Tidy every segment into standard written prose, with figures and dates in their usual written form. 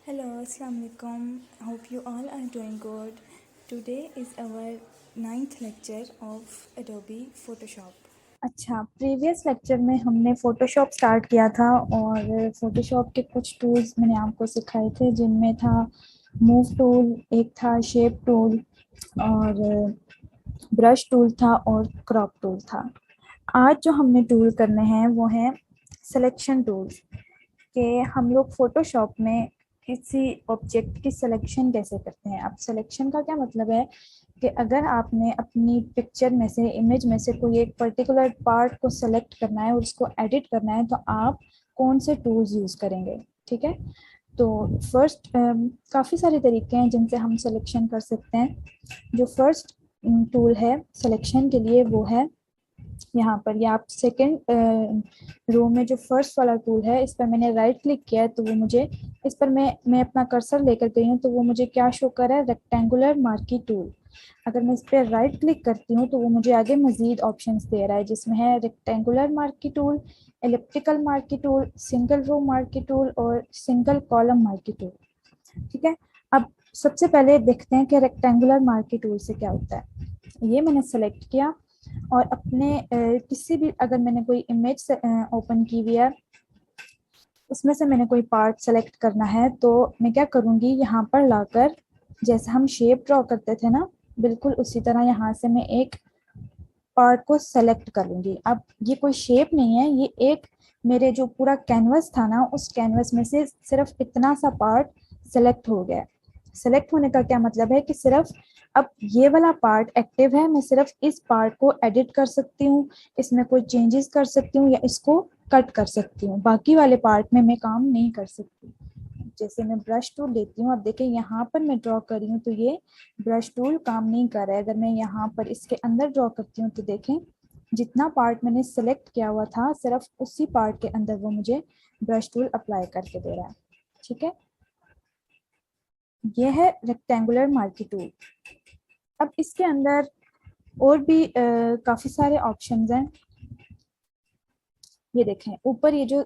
Hello, Assalamu alaikum. Hope you all are doing good. Today is our ninth lecture of Adobe Photoshop. अच्छा, previous lecture में हमने Photoshop start किया था और Photoshop के कुछ टूल्स मैंने आपको सिखाए थे जिनमें था मूव टूल, एक था शेप टूल और ब्रश टूल था और क्रॉप टूल था। आज जो हमने टूल करने हैं वो हैं सिलेक्शन टूल्स कि हम लोग फ़ोटोशॉप में किसी ऑब्जेक्ट की सिलेक्शन कैसे करते हैं। अब सिलेक्शन का क्या मतलब है कि अगर आपने अपनी पिक्चर में से, इमेज में से कोई एक पर्टिकुलर पार्ट को सेलेक्ट करना है और उसको एडिट करना है तो आप कौन से टूल्स यूज़ करेंगे। ठीक है, तो फर्स्ट काफ़ी सारे तरीके हैं जिनसे हम सिलेक्शन कर सकते हैं। जो फर्स्ट टूल है सिलेक्शन के लिए वो है यहाँ पर, या आप सेकंड रो में जो फर्स्ट वाला टूल है इस पर मैंने राइट क्लिक किया है तो वो मुझे इस पर मैं अपना कर्सर लेकर गई हूँ तो वो मुझे क्या शो कर रहा है, रेक्टेंगुलर मार्की टूल। अगर मैं इस पर राइट क्लिक करती हूँ तो वो मुझे आगे मजीद ऑप्शंस दे रहा है जिसमें है rectangular marquee tool, elliptical marquee tool, single row marquee tool और सिंगल कॉलम मार्की टूल। ठीक है, अब सबसे पहले देखते हैं कि रेक्टेंगुलर मार्की टूल से क्या होता है। ये मैंने सेलेक्ट किया और अपने किसी भी, अगर मैंने कोई इमेज ओपन की हुई है उसमें से मैंने कोई पार्ट सेलेक्ट करना है तो मैं क्या करूँगी, यहाँ पर लाकर जैसे हम शेप ड्रॉ करते थे ना, बिल्कुल उसी तरह यहाँ से मैं एक पार्ट को सेलेक्ट करूँगी। अब ये कोई शेप नहीं है, ये एक मेरे जो पूरा कैनवस था ना उस कैनवस में से सिर्फ इतना सा पार्ट सेलेक्ट हो गया। सेलेक्ट होने का क्या मतलब है कि सिर्फ अब ये वाला पार्ट एक्टिव है, मैं सिर्फ इस पार्ट को एडिट कर सकती हूँ, इसमें कोई चेंजेस कर सकती हूँ या इसको कट कर सकती हूँ, बाकी वाले पार्ट में मैं काम नहीं कर सकती। जैसे मैं ब्रश टूल लेती हूँ, अब देखिए यहाँ पर मैं ड्रॉ कर रही हूँ तो ये ब्रश टूल काम नहीं कर रहा है। अगर मैं यहाँ पर इसके अंदर ड्रॉ करती हूँ तो देखें जितना पार्ट मैंने सेलेक्ट किया हुआ था सिर्फ उसी पार्ट के अंदर वो मुझे ब्रश टूल अप्लाई करके दे रहा है। ठीक है, ये है रेक्टेंगुलर मार्की टूल। अब इसके अंदर और भी काफ़ी सारे ऑप्शंस हैं। ये देखें ऊपर ये जो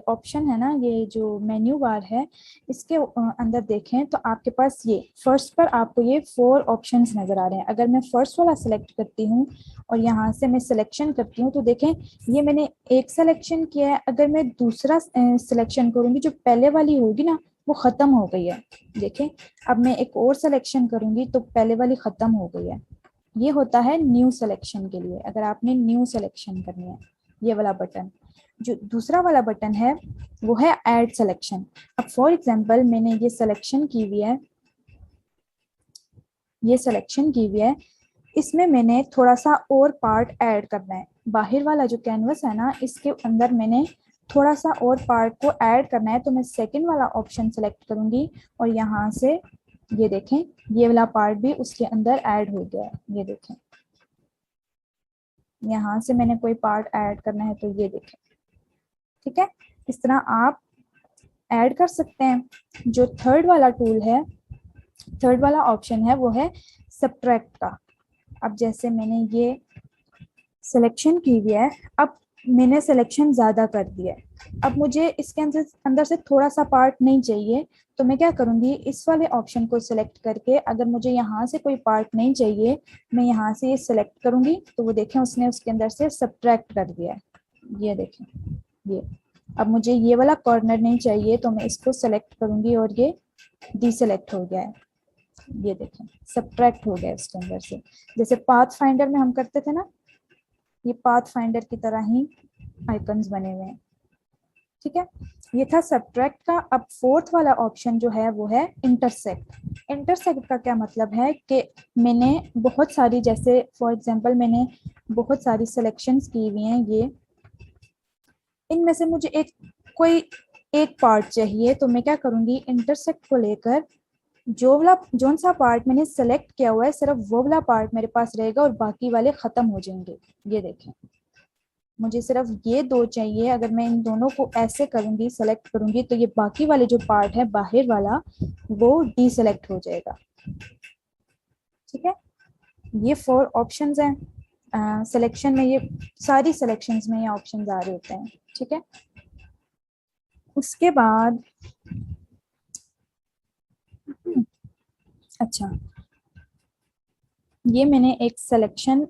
ऑप्शन है ना, ये जो मेन्यू बार है इसके अंदर देखें तो आपके पास ये फर्स्ट पर आपको ये 4 ऑप्शंस नज़र आ रहे हैं। अगर मैं फर्स्ट वाला सिलेक्ट करती हूँ और यहाँ से मैं सिलेक्शन करती हूँ तो देखें ये मैंने एक सिलेक्शन किया है। अगर मैं दूसरा सिलेक्शन करूँगी जो पहले वाली होगी ना वो ख़त्म हो गई है। देखें अब मैं एक और सिलेक्शन करूँगी तो पहले वाली ख़त्म हो गई है। ये होता है न्यू सिलेक्शन के लिए, अगर आपने न्यू सिलेक्शन करनी है। ये वाला बटन, जो दूसरा वाला बटन है वो है ऐड सिलेक्शन। अब फॉर एग्जांपल मैंने ये सिलेक्शन की हुई है, ये सिलेक्शन की हुई है, इसमें मैंने थोड़ा सा और पार्ट ऐड करना है। बाहर वाला जो कैनवस है ना इसके अंदर मैंने थोड़ा सा और पार्ट को ऐड करना है तो मैं सेकंड वाला ऑप्शन सेलेक्ट करूंगी और यहाँ से ये देखें ये वाला पार्ट भी उसके अंदर ऐड हो गया है। ये देखें यहाँ से मैंने कोई पार्ट ऐड करना है तो ये देखें। ठीक है, इस तरह आप ऐड कर सकते हैं। जो थर्ड वाला टूल है, थर्ड वाला ऑप्शन है वो है सब्ट्रैक्ट का। अब जैसे मैंने ये सिलेक्शन की हुई है, अब मैंने सिलेक्शन ज़्यादा कर दिया है, अब मुझे इसके अंदर अंदर से थोड़ा सा पार्ट नहीं चाहिए तो मैं क्या करूँगी, इस वाले ऑप्शन को सिलेक्ट करके अगर मुझे यहाँ से कोई पार्ट नहीं चाहिए मैं यहाँ से ये सिलेक्ट करूँगी तो वो देखें उसने उसके अंदर से सब्ट्रैक्ट कर दिया है। ये देखें, ये अब मुझे ये वाला कॉर्नर नहीं चाहिए तो मैं इसको सेलेक्ट करूँगी और ये डीसेलेक्ट हो गया है। ये देखें सब्ट्रैक्ट हो गया इसके अंदर से, जैसे पाथ फाइंडर में हम करते थे ना, ये पाथ फाइंडर की तरह ही आइकन्स बने हुए हैं। ठीक है, ये था सब्ट्रैक्ट का। अब फोर्थ वाला ऑप्शन जो है वो है इंटरसेक्ट। इंटरसेक्ट का क्या मतलब है कि मैंने बहुत सारी, जैसे फॉर एग्जांपल मैंने बहुत सारी सिलेक्शंस की हुई हैं, ये इनमें से मुझे एक कोई एक पार्ट चाहिए तो मैं क्या करूँगी, इंटरसेक्ट को लेकर जो वाला जोन सा पार्ट मैंने सेलेक्ट किया हुआ है सिर्फ वो वाला पार्ट मेरे पास रहेगा और बाकी वाले खत्म हो जाएंगे। ये देखें मुझे सिर्फ ये दो चाहिए, अगर मैं इन दोनों को ऐसे करूंगी सेलेक्ट करूंगी तो ये बाकी वाले जो पार्ट है बाहर वाला वो डीसेलेक्ट हो जाएगा। ठीक है, ये 4 ऑप्शंस हैं सिलेक्शन में, ये सारी सिलेक्शंस में ये ऑप्शंस आ रहे होते हैं। ठीक है, उसके बाद अच्छा, ये मैंने एक सिलेक्शन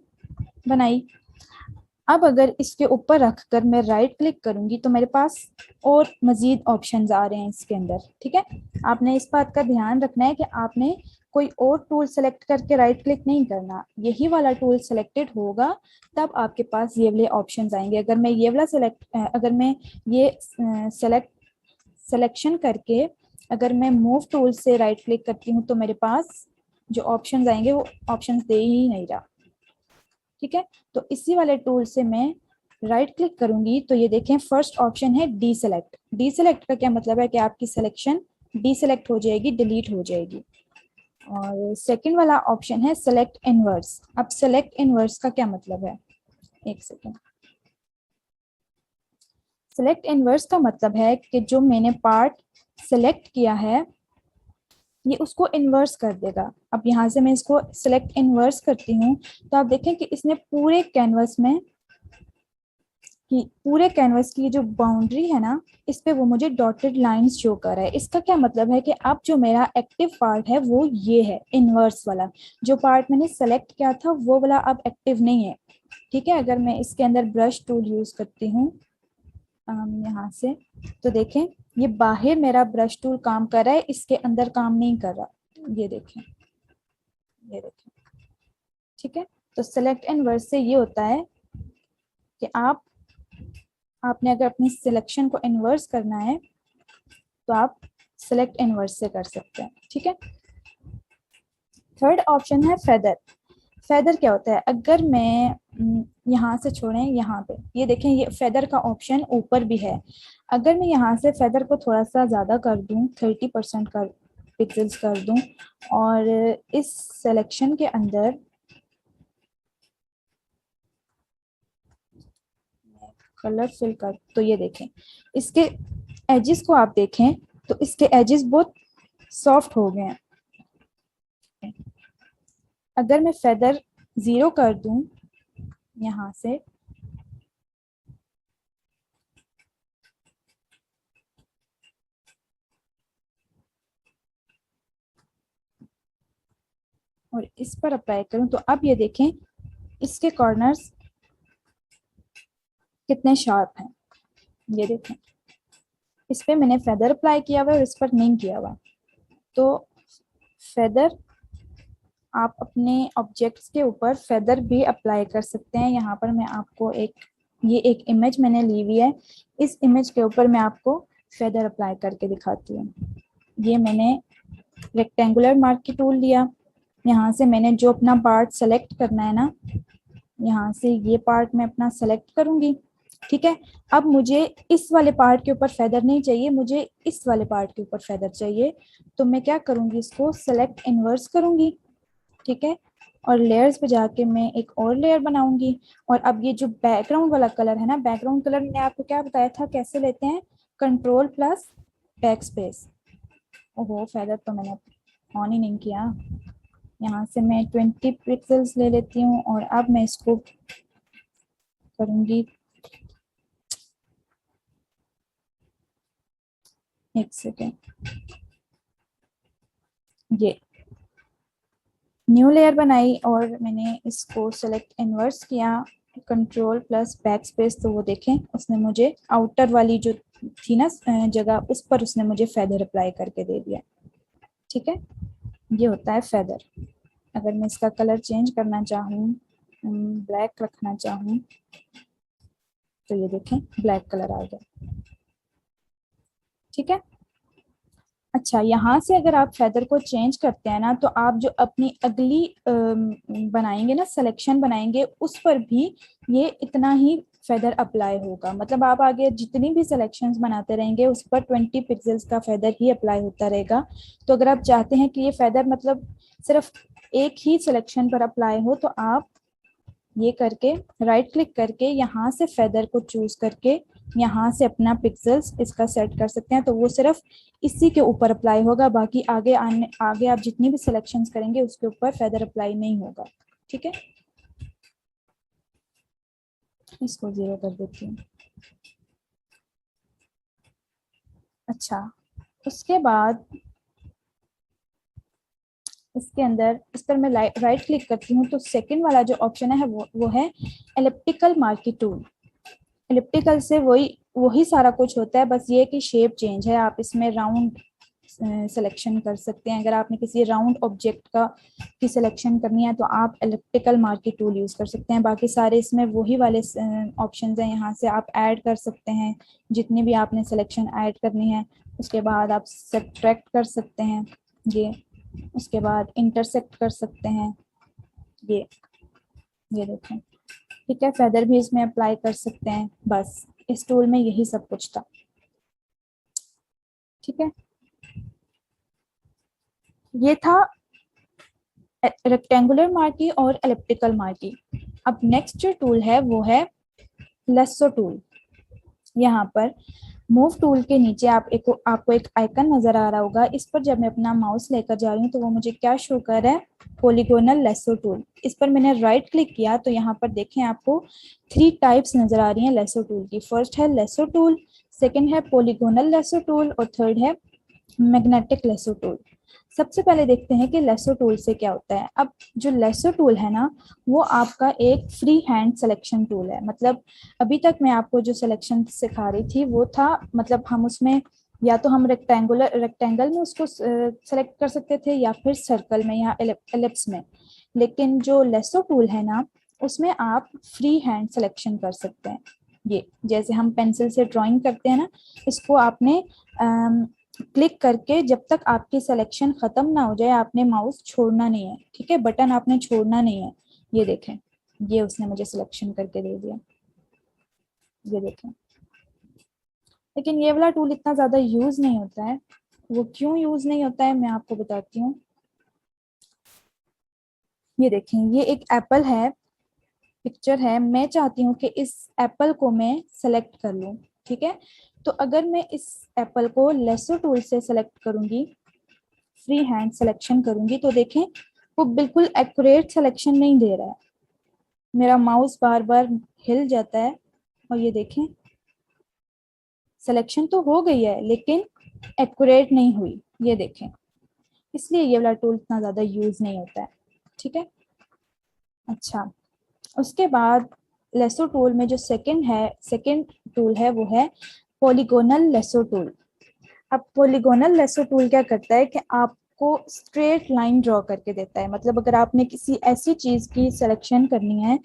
बनाई। अब अगर इसके ऊपर रखकर मैं राइट क्लिक करूंगी तो मेरे पास और मजीद ऑप्शंस आ रहे हैं इसके अंदर। ठीक है, आपने इस बात का ध्यान रखना है कि आपने कोई और टूल सेलेक्ट करके राइट क्लिक नहीं करना, यही वाला टूल सेलेक्टेड होगा तब आपके पास ये वाले ऑप्शंस आएंगे। अगर मैं ये वाला अगर मैं ये सिलेक्शन करके अगर मैं मूव टूल से राइट क्लिक करती हूँ तो मेरे पास जो ऑप्शंस आएंगे वो ऑप्शंस दे ही नहीं रहा। ठीक है, तो इसी वाले टूल से मैं राइट क्लिक करूंगी तो ये देखें फर्स्ट ऑप्शन है डी सेलेक्ट। डी सेलेक्ट का क्या मतलब है कि आपकी सिलेक्शन डी सेलेक्ट हो जाएगी, डिलीट हो जाएगी। और सेकंड वाला ऑप्शन है सेलेक्ट इनवर्स। अब सेलेक्ट इनवर्स का क्या मतलब है, एक सेकेंड। सेलेक्ट इनवर्स का मतलब है कि जो मैंने पार्ट सेलेक्ट किया है ये उसको इन्वर्स कर देगा। अब यहाँ से मैं इसको सेलेक्ट इन्वर्स करती हूँ तो आप देखें कि इसने पूरे कैनवस में कि पूरे कैनवस की जो बाउंड्री है ना इस पे वो मुझे डॉटेड लाइंस शो कर रहा है। इसका क्या मतलब है कि अब जो मेरा एक्टिव पार्ट है वो ये है इनवर्स वाला। जो पार्ट मैंने सेलेक्ट किया था वो वाला अब एक्टिव नहीं है। ठीक है, अगर मैं इसके अंदर ब्रश टूल यूज करती हूँ यहाँ से तो देखें ये बाहर मेरा ब्रश टूल काम कर रहा है, इसके अंदर काम नहीं कर रहा। ये देखें, ये देखें। ठीक है, तो सेलेक्ट इनवर्स से ये होता है कि आपने अगर अपनी सिलेक्शन को इन्वर्स करना है तो आप सेलेक्ट इनवर्स से कर सकते हैं। ठीक है, थर्ड ऑप्शन है फेदर। फेदर क्या होता है, अगर मैं यहाँ से छोड़ें यहाँ पे ये देखें ये फेदर का ऑप्शन ऊपर भी है। अगर मैं यहाँ से फेदर को थोड़ा सा ज़्यादा कर दूँ 30% कर पिक्सल्स कर दूँ और इस सिलेक्शन के अंदर कलर फिल कर तो ये देखें इसके एजेस को आप देखें तो इसके एजेस बहुत सॉफ्ट हो गए हैं। अगर मैं फेदर 0 कर दूं यहाँ से और इस पर अप्लाई करूं तो अब ये देखें इसके कॉर्नर्स कितने शार्प हैं। ये देखें इस पे मैंने फेदर अप्लाई किया हुआ है और इस पर नहीं किया हुआ। तो फेदर आप अपने ऑब्जेक्ट्स के ऊपर फेदर भी अप्लाई कर सकते हैं। यहाँ पर मैं आपको ये एक इमेज मैंने ली हुई है, इस इमेज के ऊपर मैं आपको फेदर अप्लाई करके दिखाती हूँ। ये मैंने रेक्टेंगुलर मार्क की टूल लिया, यहाँ से मैंने जो अपना पार्ट सेलेक्ट करना है ना यहाँ से ये पार्ट मैं अपना सेलेक्ट करूंगी। ठीक है, अब मुझे इस वाले पार्ट के ऊपर फेदर नहीं चाहिए, मुझे इस वाले पार्ट के ऊपर फेदर चाहिए। तो मैं क्या करूंगी, इसको सेलेक्ट इनवर्स करूंगी। ठीक है, और लेयर्स पे जाके मैं एक और लेयर बनाऊंगी। और अब ये जो बैकग्राउंड वाला कलर है ना, बैकग्राउंड कलर मैंने आपको क्या बताया था कैसे लेते हैं, कंट्रोल प्लस बैक स्पेस। ओहो फेदर तो मैंने ऑन ही नहीं किया। यहाँ से मैं 20 पिक्सल्स ले लेती हूँ और अब मैं इसको करूँगी, एक सेकेंड, ये न्यू लेयर बनाई और मैंने इसको सेलेक्ट इनवर्स किया, कंट्रोल प्लस बैक स्पेस। तो वो देखें उसने मुझे आउटर वाली जो थी ना जगह उस पर उसने मुझे फेदर अप्लाई करके दे दिया। ठीक है, ये होता है फेदर। अगर मैं इसका कलर चेंज करना चाहूँ, ब्लैक रखना चाहूँ तो ये देखें ब्लैक कलर आ गया। ठीक है, अच्छा यहाँ से अगर आप फेदर को चेंज करते हैं ना तो आप जो अपनी अगली बनाएंगे ना सिलेक्शन बनाएंगे उस पर भी ये इतना ही फेदर अप्लाई होगा। मतलब आप आगे जितनी भी सिलेक्शंस बनाते रहेंगे उस पर 20 पिक्सल्स का फेदर ही अप्लाई होता रहेगा। तो अगर आप चाहते हैं कि ये फेदर मतलब सिर्फ एक ही सिलेक्शन पर अप्लाई हो तो आप ये करके राइट क्लिक करके यहाँ से फेदर को चूज करके यहाँ से अपना पिक्सल्स इसका सेट कर सकते हैं। तो वो सिर्फ इसी के ऊपर अप्लाई होगा, बाकी आगे आप जितनी भी सिलेक्शंस करेंगे उसके ऊपर फेदर अप्लाई नहीं होगा। ठीक है, इसको 0 कर देती हूँ। अच्छा, उसके बाद इसके अंदर इस पर मैं राइट क्लिक करती हूँ तो सेकंड वाला जो ऑप्शन है वो है एलिप्टिकल मार्की टूल। एलिप्टिकल से वही वही सारा कुछ होता है, बस ये कि शेप चेंज है। आप इसमें राउंड सिलेक्शन कर सकते हैं। अगर आपने किसी राउंड ऑब्जेक्ट का की सिलेक्शन करनी है तो आप एलिप्टिकल मार्की टूल यूज कर सकते हैं। बाकी सारे इसमें वही वाले ऑप्शंस हैं, यहाँ से आप ऐड कर सकते हैं जितनी भी आपने सिलेक्शन ऐड करनी है। उसके बाद आप सब्ट्रैक्ट कर सकते हैं ये, उसके बाद इंटरसेक्ट कर सकते हैं ये देखें, ठीक है। फेदर भी इसमें अप्लाई कर सकते हैं। बस इस टूल में यही सब कुछ था, ठीक है। ये था रेक्टेंगुलर मार्की और एलिप्टिकल मार्की। अब नेक्स्ट जो टूल है वो है लेसो टूल। यहाँ पर मूव टूल के नीचे आपको एक आइकन नजर आ रहा होगा। इस पर जब मैं अपना माउस लेकर जा रही हूँ तो वो मुझे क्या शो कर रहा है, पॉलीगोनल लेसो टूल। इस पर मैंने राइट क्लिक किया तो यहाँ पर देखें आपको 3 टाइप्स नजर आ रही हैं लेसो टूल की। फर्स्ट है लेसो टूल, सेकंड है पॉलीगोनल लेसो टूल और थर्ड है मैग्नेटिक लेसो टूल। सबसे पहले देखते हैं कि लेसो टूल से क्या होता है। अब जो लेसो टूल है ना, वो आपका एक फ्री हैंड सिलेक्शन टूल है। मतलब अभी तक मैं आपको जो सिलेक्शन सिखा रही थी वो था, मतलब हम उसमें या तो हम रेक्टेंगल में उसको सेलेक्ट कर सकते थे या फिर सर्कल में या एलिप्स में। लेकिन जो लेसो टूल है ना, उसमें आप फ्री हैंड सिलेक्शन कर सकते हैं। ये जैसे हम पेंसिल से ड्राइंग करते हैं ना, इसको आपने क्लिक करके जब तक आपकी सिलेक्शन खत्म ना हो जाए आपने माउस छोड़ना नहीं है, ठीक है। बटन आपने छोड़ना नहीं है। ये देखें, ये उसने मुझे सिलेक्शन करके दे दिया, ये देखें। लेकिन ये वाला टूल इतना ज्यादा यूज नहीं होता है। वो क्यों यूज नहीं होता है मैं आपको बताती हूँ। ये देखें, ये एक एप्पल है, पिक्चर है। मैं चाहती हूँ कि इस एप्पल को मैं सेलेक्ट कर लूँ, ठीक है। तो अगर मैं इस एप्पल को लेसो टूल से सेलेक्ट करूंगी, फ्री हैंड सिलेक्शन करूंगी, तो देखें वो बिल्कुल एक्यूरेट सिलेक्शन नहीं दे रहा है। मेरा माउस बार बार हिल जाता है और ये देखें सिलेक्शन तो हो गई है लेकिन एक्यूरेट नहीं हुई, ये देखें। इसलिए ये वाला टूल इतना ज्यादा यूज नहीं होता है, ठीक है। अच्छा, उसके बाद लेसो टूल में जो सेकंड टूल है वो है पॉलीगोनल लेसो टूल। अब पॉलीगोनल लेसो टूल क्या करता है कि आपको स्ट्रेट लाइन ड्रॉ करके देता है। मतलब अगर आपने किसी ऐसी चीज की सिलेक्शन करनी है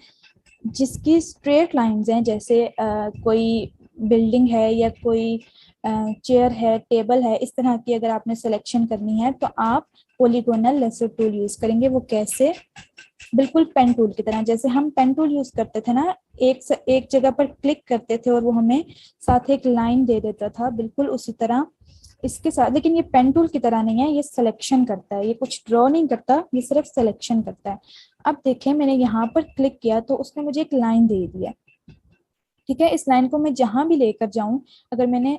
जिसकी स्ट्रेट लाइंस हैं, जैसे कोई बिल्डिंग है या कोई चेयर है, टेबल है, इस तरह की अगर आपने सिलेक्शन करनी है तो आप पॉलीगोनल लेसो टूल यूज करेंगे। वो कैसे, बिल्कुल पेन टूल की तरह। जैसे हम पेन टूल यूज करते थे ना, एक जगह पर क्लिक करते थे और वो हमें साथ एक लाइन दे देता था, बिल्कुल उसी तरह इसके साथ। लेकिन ये पेन टूल की तरह नहीं है, ये सिलेक्शन करता है, ये कुछ ड्रॉ नहीं करता, ये सिर्फ सिलेक्शन करता है। अब देखें मैंने यहाँ पर क्लिक किया तो उसने मुझे एक लाइन दे दिया, ठीक है। इस लाइन को मैं जहां भी लेकर जाऊं, अगर मैंने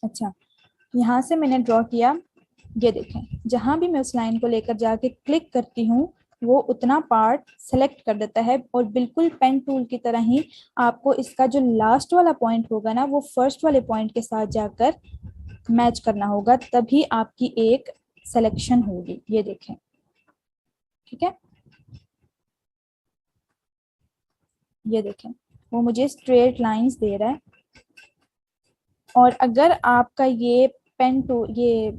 अच्छा, यहाँ से मैंने ड्रॉ किया, ये देखें जहां भी मैं उस लाइन को लेकर जाके क्लिक करती हूँ वो उतना पार्ट सेलेक्ट कर देता है। और बिल्कुल पेन टूल की तरह ही आपको इसका जो लास्ट वाला पॉइंट होगा ना, वो फर्स्ट वाले पॉइंट के साथ जाकर मैच करना होगा, तभी आपकी एक सिलेक्शन होगी। ये देखें, ठीक है। ये देखें वो मुझे स्ट्रेट लाइंस दे रहा है। और अगर आपका ये पेन टूल, ये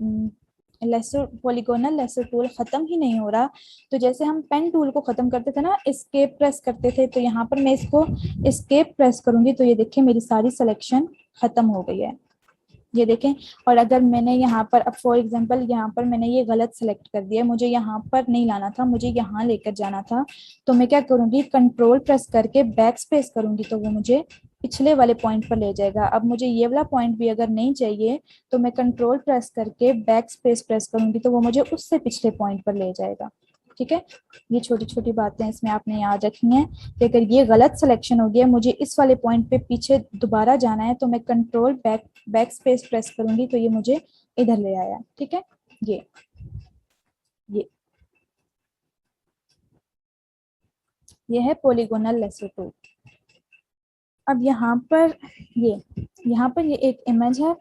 लेसर पॉलीगोनल लेसर टूल खत्म ही नहीं हो रहा, तो जैसे हम पेन टूल को खत्म करते थे ना, एस्केप प्रेस करते थे, तो यहाँ पर मैं इसको एस्केप प्रेस करूंगी तो ये देखिए मेरी सारी सिलेक्शन खत्म हो गई है, ये देखें। और अगर मैंने यहाँ पर, अब फॉर एग्जांपल यहाँ पर मैंने ये गलत सेलेक्ट कर दिया, मुझे यहाँ पर नहीं लाना था, मुझे यहाँ लेकर जाना था, तो मैं क्या करूँगी, कंट्रोल प्रेस करके बैक स्पेस करूँगी तो वो मुझे पिछले वाले पॉइंट पर ले जाएगा। अब मुझे ये वाला पॉइंट भी अगर नहीं चाहिए तो मैं कंट्रोल प्रेस करके बैक स्पेस प्रेस करूँगी तो वो मुझे उससे पिछले पॉइंट पर ले जाएगा, ठीक है। ये छोटी छोटी बातें इसमें आपने याद रखनी है कि अगर ये गलत सिलेक्शन हो गया, मुझे इस वाले पॉइंट पे पीछे दोबारा जाना है, तो मैं कंट्रोल बैक स्पेस प्रेस करूंगी तो ये मुझे इधर ले आया, ठीक है। ये ये ये है पॉलीगोनल लेसो टूल। अब यहाँ पर ये एक इमेज है,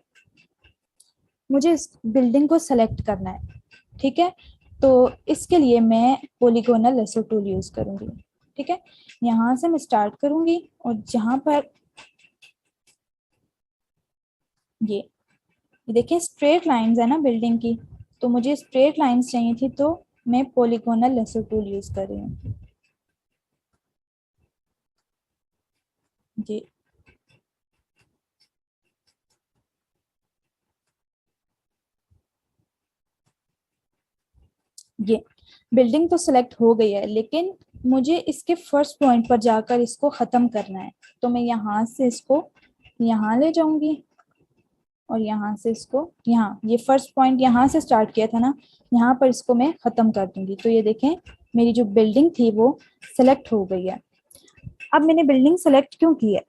मुझे इस बिल्डिंग को सेलेक्ट करना है, ठीक है। तो इसके लिए मैं पॉलीगोनल लेसो टूल यूज करूंगी, ठीक है। यहाँ से मैं स्टार्ट करूंगी और जहां पर ये देखिए स्ट्रेट लाइंस है ना बिल्डिंग की, तो मुझे स्ट्रेट लाइंस चाहिए थी, तो मैं पॉलीगोनल लेसो टूल यूज कर रही हूँ जी। ये बिल्डिंग तो सिलेक्ट हो गई है, लेकिन मुझे इसके फर्स्ट पॉइंट पर जाकर इसको खत्म करना है। तो मैं यहाँ से इसको यहाँ ले जाऊंगी और यहाँ से इसको यहाँ, ये फर्स्ट पॉइंट यहाँ से स्टार्ट किया था ना, यहाँ पर इसको मैं खत्म कर दूंगी। तो ये देखें मेरी जो बिल्डिंग थी वो सिलेक्ट हो गई है। अब मैंने बिल्डिंग सेलेक्ट क्यों की है,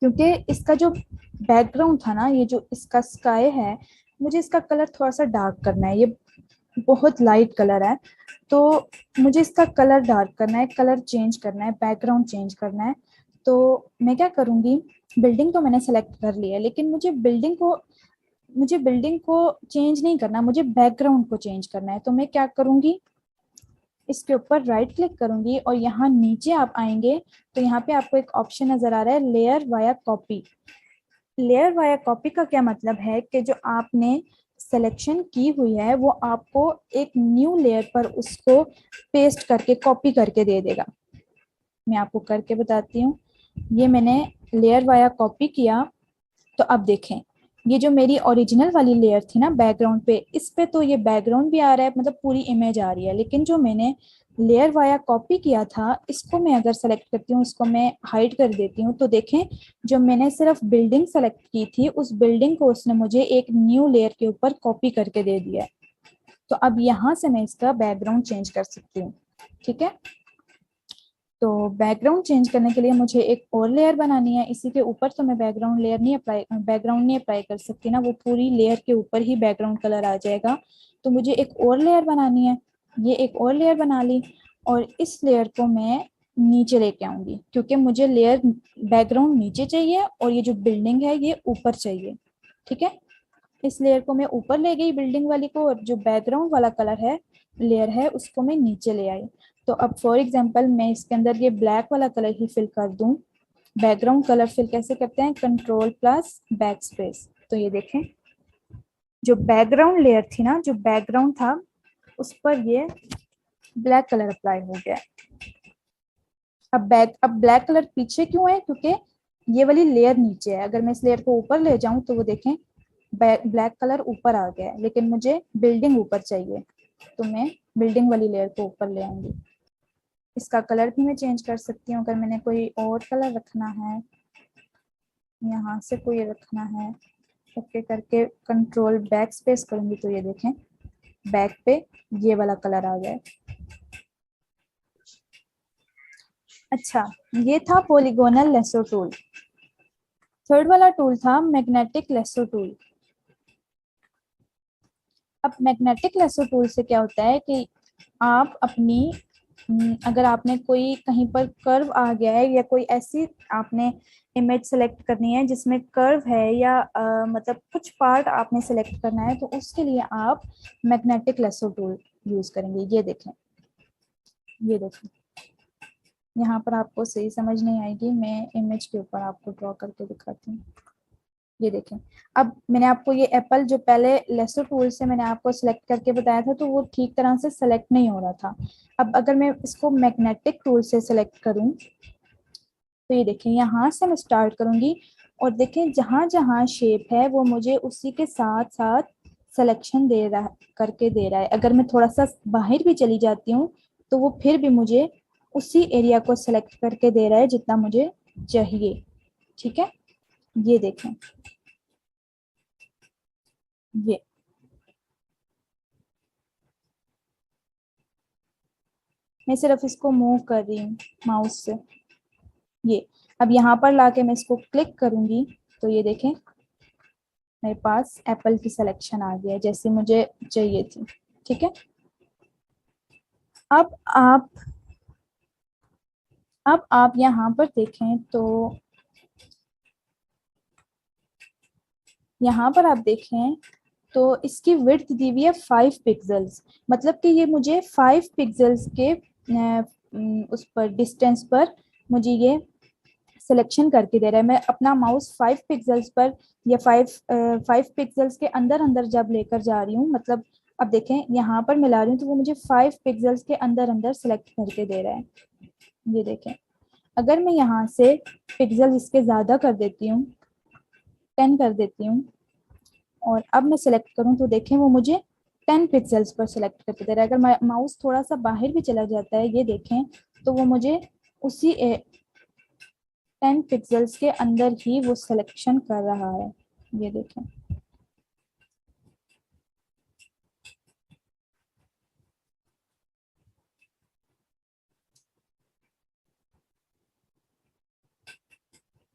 क्योंकि इसका जो बैकग्राउंड था ना, ये जो इसका स्काई है, मुझे इसका कलर थोड़ा सा डार्क करना है। ये बहुत लाइट कलर है, तो मुझे इसका कलर डार्क करना है, कलर चेंज करना है, बैकग्राउंड चेंज करना है। तो मैं क्या करूंगी, बिल्डिंग तो मैंने सेलेक्ट कर लिया है, लेकिन मुझे बिल्डिंग को चेंज नहीं करना, मुझे बैकग्राउंड को चेंज करना है। तो मैं क्या करूंगी, इसके ऊपर राइट क्लिक करूंगी और यहाँ नीचे आप आएंगे तो यहाँ पे आपको एक ऑप्शन नजर आ रहा है, layer via copy. Layer via copy का क्या मतलब है कि जो आपने सिलेक्शन की हुई है वो आपको एक न्यू लेयर पर उसको पेस्ट करके कॉपी करके दे देगा। मैं आपको करके बताती हूँ। ये मैंने लेयर वाया कॉपी किया, तो अब देखें ये जो मेरी ओरिजिनल वाली लेयर थी ना बैकग्राउंड पे, इस पे तो ये बैकग्राउंड भी आ रहा है, मतलब पूरी इमेज आ रही है, लेकिन जो मैंने लेयर वाया कॉपी किया था इसको मैं अगर सेलेक्ट करती हूँ, इसको मैं हाइड कर देती हूँ, तो देखें जो मैंने सिर्फ बिल्डिंग सेलेक्ट की थी उस बिल्डिंग को उसने मुझे एक न्यू लेयर के ऊपर कॉपी करके दे दिया है। तो अब यहाँ से मैं इसका बैकग्राउंड चेंज कर सकती हूँ, ठीक है। तो बैकग्राउंड चेंज करने के लिए मुझे एक और लेयर बनानी है, इसी के ऊपर तो मैं बैकग्राउंड नहीं अप्लाई कर सकती ना, वो पूरी लेयर के ऊपर ही बैकग्राउंड कलर आ जाएगा। तो मुझे एक और लेयर बनानी है, ये एक और लेयर बना ली, और इस लेयर को मैं नीचे लेके आऊंगी, क्योंकि मुझे लेयर बैकग्राउंड नीचे चाहिए और ये जो बिल्डिंग है ये ऊपर चाहिए, ठीक है। इस लेयर को मैं ऊपर ले गई बिल्डिंग वाली को, और जो बैकग्राउंड वाला कलर है लेयर है उसको मैं नीचे ले आई। तो अब फॉर एग्जांपल मैं इसके अंदर ये ब्लैक वाला कलर ही फिल कर दूं। बैकग्राउंड कलर फिल कैसे करते हैं, कंट्रोल प्लस बैक स्पेस। तो ये देखें जो बैकग्राउंड लेयर थी ना, जो बैकग्राउंड था उस पर ये ब्लैक कलर अप्लाई हो गया। अब ब्लैक कलर पीछे क्यों है, क्योंकि ये वाली लेयर नीचे है। अगर मैं इस लेयर को ऊपर ले जाऊं तो वो देखें ब्लैक कलर ऊपर आ गया है, लेकिन मुझे बिल्डिंग ऊपर चाहिए, तो मैं बिल्डिंग वाली लेयर को ऊपर ले आऊंगी। इसका कलर भी मैं चेंज कर सकती हूँ, अगर मैंने कोई और कलर रखना है, यहाँ से कोई रखना है, ओके करके कंट्रोल बैक स्पेस करूंगी तो ये देखें बैक पे ये वाला कलर आ गया है। अच्छा, ये था पॉलीगोनल लेसो टूल। थर्ड वाला टूल था मैग्नेटिक लेसो टूल। अब मैग्नेटिक लेसो टूल से क्या होता है कि आप अपनी अगर आपने कोई कहीं पर कर्व आ गया है, या कोई ऐसी आपने इमेज सेलेक्ट करनी है जिसमें कर्व है, या मतलब कुछ पार्ट आपने सेलेक्ट करना है, तो उसके लिए आप मैग्नेटिक लेसो टूल यूज करेंगे। ये देखें यहाँ पर आपको सही समझ नहीं आएगी, मैं इमेज के ऊपर आपको ड्रॉ करके दिखाती हूँ। ये देखें, अब मैंने आपको ये एप्पल जो पहले लेसो टूल से मैंने आपको सिलेक्ट करके बताया था, तो वो ठीक तरह से सेलेक्ट नहीं हो रहा था। अब अगर मैं इसको मैग्नेटिक टूल से सेलेक्ट करूं तो ये देखें यहाँ से मैं स्टार्ट करूंगी, और देखें जहां जहां शेप है वो मुझे उसी के साथ साथ सिलेक्शन दे रहा है। अगर मैं थोड़ा सा बाहर भी चली जाती हूँ तो वो फिर भी मुझे उसी एरिया को सिलेक्ट करके दे रहा है जितना मुझे चाहिए, ठीक है। ये देखें, ये मैं सिर्फ इसको मूव कर रही हूँ माउस से। ये अब यहाँ पर लाके मैं इसको क्लिक करूंगी तो ये देखें मेरे पास एप्पल की सिलेक्शन आ गई है जैसे मुझे चाहिए थी, ठीक है। अब आप अब आप यहाँ पर देखें तो यहाँ पर आप देखें तो इसकी विड्थ दी हुई है 5 पिक्सल्स, मतलब कि ये मुझे 5 पिक्सल्स के उस पर डिस्टेंस पर मुझे ये सिलेक्शन करके दे रहा है। मैं अपना माउस 5 पिक्सल्स पर या 5 पिक्सल्स के अंदर अंदर जब लेकर जा रही हूँ, मतलब अब देखें यहाँ पर मिला रही हूँ तो वो मुझे 5 पिक्सल्स के अंदर अंदर सेलेक्ट करके दे रहा है। ये देखें, अगर मैं यहाँ से पिक्सल इसके ज़्यादा कर देती हूँ, 10 कर देती हूँ, और अब मैं सेलेक्ट करूँ तो देखें वो मुझे 10 पिक्सल्स पर सेलेक्ट करके दे रहा है। अगर माउस थोड़ा सा बाहर भी चला जाता है, ये देखें, तो वो मुझे उसी 10 पिक्सल्स के अंदर ही वो सिलेक्शन कर रहा है। ये देखें,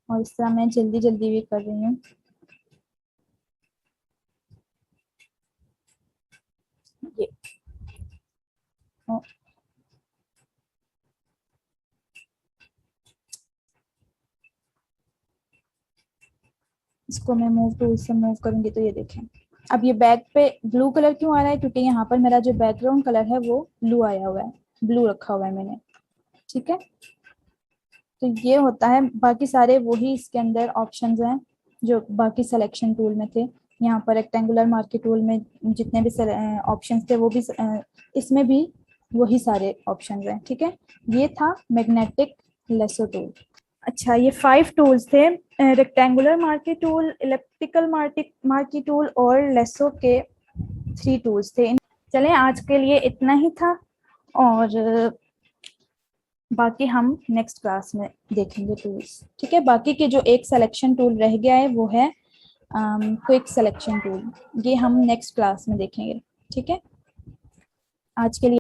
और इस तरह मैं जल्दी जल्दी भी कर रही हूँ। ये ओ, इसको मैं मूव टूल से मूव करूंगी तो ये देखें, अब ये बैक पे ब्लू कलर क्यों आ रहा है, क्योंकि यहाँ पर मेरा जो बैकग्राउंड कलर है वो ब्लू आया हुआ है, ब्लू रखा हुआ है मैंने। ठीक है, तो ये होता है। बाकी सारे वही इसके अंदर ऑप्शंस हैं जो बाकी सिलेक्शन टूल में थे। यहाँ पर रेक्टेंगुलर मार्के टूल में जितने भी ऑप्शंस थे वो भी इसमें भी वही सारे ऑप्शंस हैं। ठीक है, ये था मैग्नेटिक लेसो टूल। अच्छा, ये 5 टूल्स थे, रेक्टेंगुलर मार्के टूल, इलेप्टिकल मार्के टूल और लेसो के 3 टूल्स थे। चलें, आज के लिए इतना ही था, और बाकी हम नेक्स्ट क्लास में देखेंगे टूल्स। ठीक है, बाकी के जो एक सिलेक्शन टूल रह गया है वो है क्विक सिलेक्शन टूल, ये हम नेक्स्ट क्लास में देखेंगे। ठीक है, आज के लिए